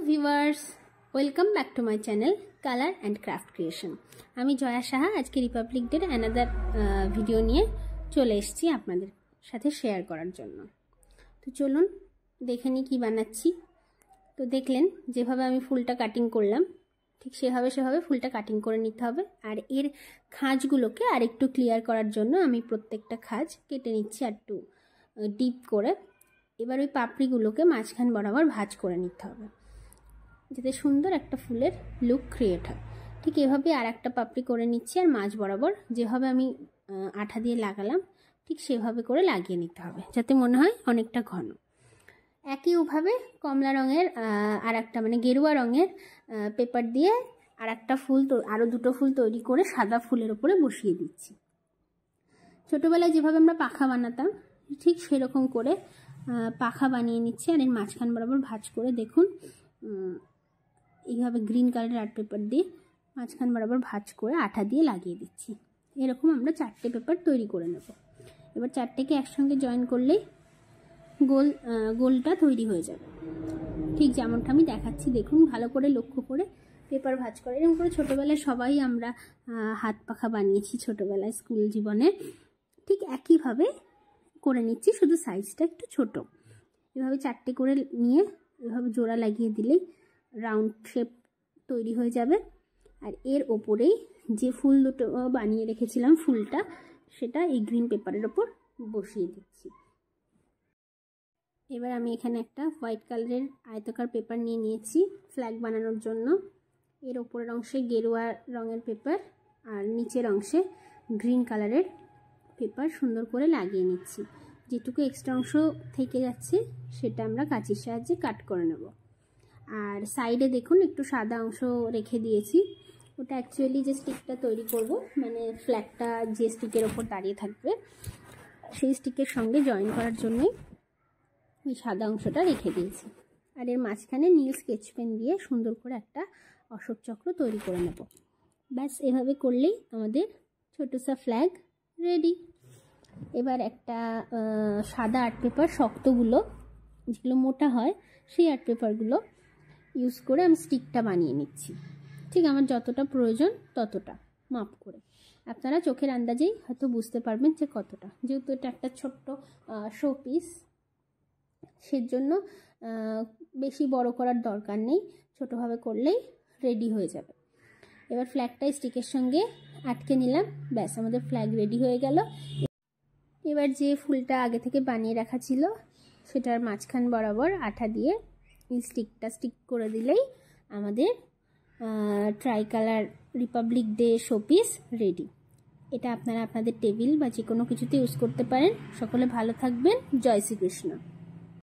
Viewers, welcome back to my channel colour and craft creation. আমি জয়া সাহা আজকে Republic ডের another video নিয়ে চলে এসেছি আপনাদের সাথে শেয়ার করার জন্য। তো চলুন দেখে নিই কী বানাচ্ছি। তো দেখলেন যেভাবে আমি ফুলটা কাটিং করলাম, ঠিক সেভাবে ফুলটা কাটিং করে নিতে হবে। আর এর খাঁজগুলোকে আরেকটু ক্লিয়ার করার জন্য আমি প্রত্যেকটা খাঁজ কেটে নিচ্ছি একটু ডিপ করে। এবার ওই পাপড়িগুলোকে মাঝখান বরাবর ভাঁজ করে নিতে হবে যাতে সুন্দর একটা ফুলের লুক ক্রিয়েট হয়। ঠিক এভাবে আর একটা পাপড়ি করে নিচ্ছি, আর মাঝ বরাবর যেভাবে আমি আঠা দিয়ে লাগালাম ঠিক সেভাবে করে লাগিয়ে নিতে হবে যাতে মনে হয় অনেকটা ঘন। একইভাবে কমলা রঙের আর একটা গেরুয়া রঙের পেপার দিয়ে আর একটা ফুল, আরও দুটো ফুল তৈরি করে সাদা ফুলের উপরে বসিয়ে দিচ্ছি। ছোটোবেলায় যেভাবে আমরা পাখা বানাতাম ঠিক সেরকম করে পাখা বানিয়ে নিচ্ছি। আর এর মাঝখান বরাবর ভাঁজ করে দেখুন এইভাবে গ্রিন কালারের আর্ট পেপার দিয়ে মাঝখান বরাবর ভাঁজ করে আঠা দিয়ে লাগিয়ে দিচ্ছি। এরকম আমরা 4টে পেপার তৈরি করে নেব। এবার 4টেকে একসঙ্গে জয়েন করলেই গোলটা তৈরি হয়ে যাবে, ঠিক যেমনটা আমি দেখাচ্ছি। দেখুন ভালো করে লক্ষ্য করে পেপার ভাঁজ করে। এরকম করে ছোটোবেলায় সবাই আমরা হাত পাখা বানিয়েছি ছোটোবেলায় স্কুল জীবনে। ঠিক একইভাবে করে নিচ্ছি, শুধু সাইজটা একটু ছোট। এভাবে 4টে করে নিয়ে এভাবে জোড়া লাগিয়ে দিলেই রাউন্ড শেপ তৈরি হয়ে যাবে। আর এর ওপরেই যে ফুল দুটো বানিয়ে রেখেছিলাম ফুলটা, সেটা এই গ্রিন পেপারের ওপর বসিয়ে দিচ্ছি। এবার আমি এখানে একটা হোয়াইট কালারের আয়তাকার পেপার নিয়ে নিয়েছি ফ্ল্যাগ বানানোর জন্য। এর ওপরের অংশে গেরুয়া রঙের পেপার আর নিচের অংশে গ্রিন কালারের পেপার সুন্দর করে লাগিয়ে নিচ্ছি। যেটুকু এক্সট্রা অংশ থেকে যাচ্ছে সেটা আমরা কাঁচির সাহায্যে কাট করে নেব। আর সাইডে দেখুন একটু সাদা অংশ রেখে দিয়েছি, ওটা অ্যাকচুয়ালি যে স্টিকটা তৈরি করব, ফ্ল্যাগটা যে স্টিকের ওপর দাঁড়িয়ে থাকবে সেই স্টিকের সঙ্গে জয়েন করার জন্যই ওই সাদা অংশটা রেখে দিয়েছি। আর এর মাঝখানে নীল স্কেচ পেন দিয়ে সুন্দর করে একটা অশোক চক্র তৈরি করে নেব। ব্যাস এভাবে করলেই আমাদের ছোটসা ফ্ল্যাগ রেডি। এবার একটা সাদা আর্ট পেপার, শক্তগুলো যেগুলো মোটা হয় সেই আর্ট পেপারগুলো ইউজ করে আমি স্টিকটা বানিয়ে নিচ্ছি। ঠিক আমার যতটা প্রয়োজন ততটা মাপ করে। আপনারা চোখের আন্দাজেই হয়তো বুঝতে পারবেন যে কতটা, যেহেতু এটা একটা ছোট্ট শো পিস, সেজন্য বেশি বড় করার দরকার নেই, ছোটোভাবে করলেই রেডি হয়ে যাবে। এবার ফ্ল্যাগটা স্টিকের সঙ্গে আটকে নিলাম, ব্যাস আমাদের ফ্ল্যাগ রেডি হয়ে গেল। এবার যে ফুলটা আগে থেকে বানিয়ে রাখা ছিল সেটার মাঝখান বরাবর আঠা দিয়ে স্টিকটা স্টিক করে দিলেই আমাদের try colour Republic day showpiece ready. এটা আপনারা আপনাদের টেবিল বা যে কোনো কিছুতে ইউজ করতে পারেন। সকলে ভালো থাকবেন। জয় শ্রীকৃষ্ণ।